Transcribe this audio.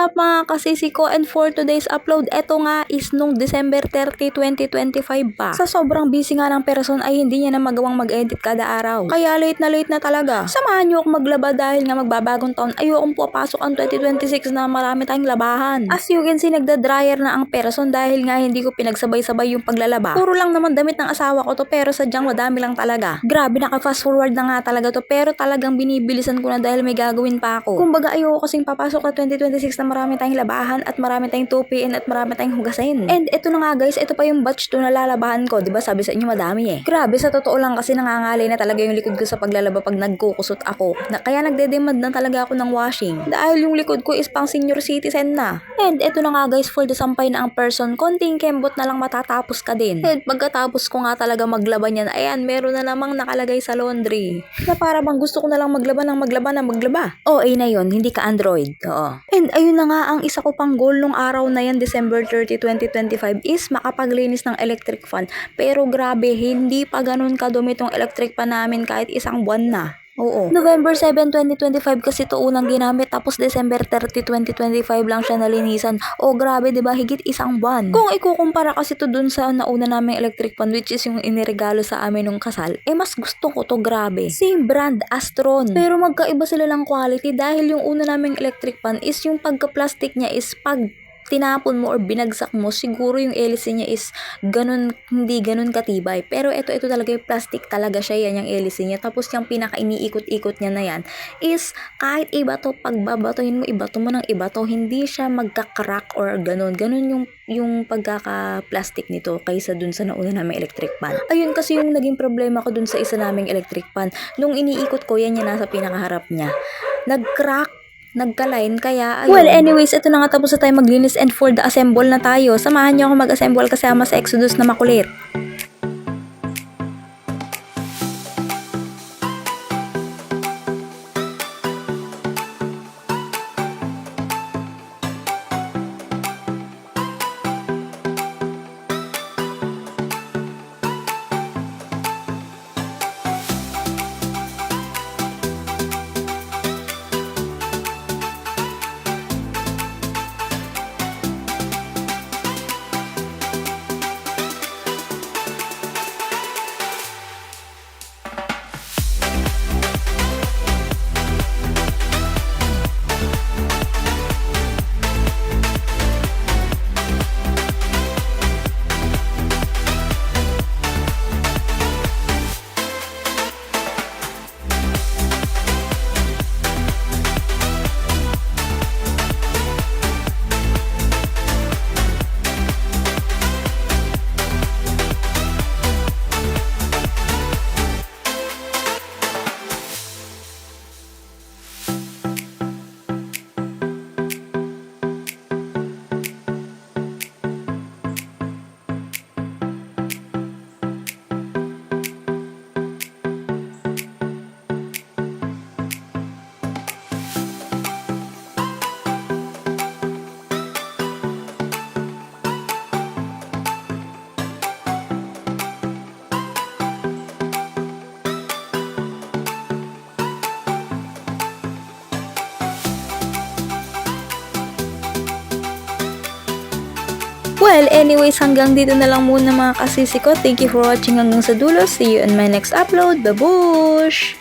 up mga kasisi ko, and for today's upload, eto nga is nung December 30, 2025 pa. Sa sobrang busy nga ng person ay hindi niya na magawang mag-edit kada araw. Kaya late na talaga. Samahan niyo akong maglaba dahil nga magbabagong taon, ayokong papasok ang 2026 na marami tayong labahan. As you can see, nagda-dryer na ang person dahil nga hindi ko pinagsabay-sabay yung paglalaba. Puro lang naman damit ng asawa ko to, pero sadyang madami lang talaga. Grabe, naka-fast forward na nga talaga to, pero talagang binibilisan ko na dahil may gagawin pa ako. Kumbaga ayoko kasing papasok na 2026 na marami tayong labahan at marami tayong tupiin at marami tayong hugasin. And ito na nga guys, ito pa yung batch 2 na lalabahan ko, 'di ba? Sabi sa inyo madami eh. Grabe, sa totoo lang kasi nangangalay na talaga yung likod ko sa paglalaba pag nagkukusot ako. Kaya nagde-demand na talaga ako ng washing dahil yung likod ko is pang senior citizen na. And ito na nga guys, full sampay na ang person, konting kembot na lang matatapos ka din. And pagkatapos ko nga talaga maglaba niyan, ayan, meron na namang nakalagay sa laundry na para bang gusto ko na lang maglaba. OA na yon, hindi ka Android. Oo. And ayun na nga, ang isa ko pang goal nung araw na yan, December 30, 2025 is makapaglinis ng electric fan. Pero grabe, hindi pa ganun kadumi tong electric fan namin kahit isang buwan na. Oo. November 7, 2025 kasi ito unang ginamit, tapos December 30, 2025 lang siya nalinisan. O grabe, 'di ba? Higit isang buwan. Kung ikukumpara kasi to dun sa nauna naming electric fan, which is yung iniregalo sa amin nung kasal, mas gusto ko to, grabe. Same brand, Astron. Pero magkaiba sila ng quality dahil yung una naming electric fan is yung pagka-plastic niya is pag tinapon mo or binagsak mo, siguro yung hélice niya is ganun, hindi ganun katibay. Pero ito talaga yung plastic talaga siya, yan yung hélice niya. Tapos yung pinaka-iniikot-ikot niya na yan is kahit ibato, pagbabatohin mo, ibato mo ng ibato, hindi siya magka-crack or ganun. Ganun yung pagkaka-plastic nito kaysa dun sa nauna naming electric pan. Ayun kasi yung naging problema ko dun sa isa naming electric pan. Nung iniikot ko, yan nasa pinakaharap niya. Nag-crack, nagka-line, kaya ayun. Well, anyways, ito na nga, tapos na tayo maglinis and for the assemble na tayo. Samahan niyo ako mag-assemble kasama sa Exodus na makulit. Well, anyways, hanggang dito na lang muna mga kasisi ko. Thank you for watching hanggang sa dulo. See you in my next upload. Babush!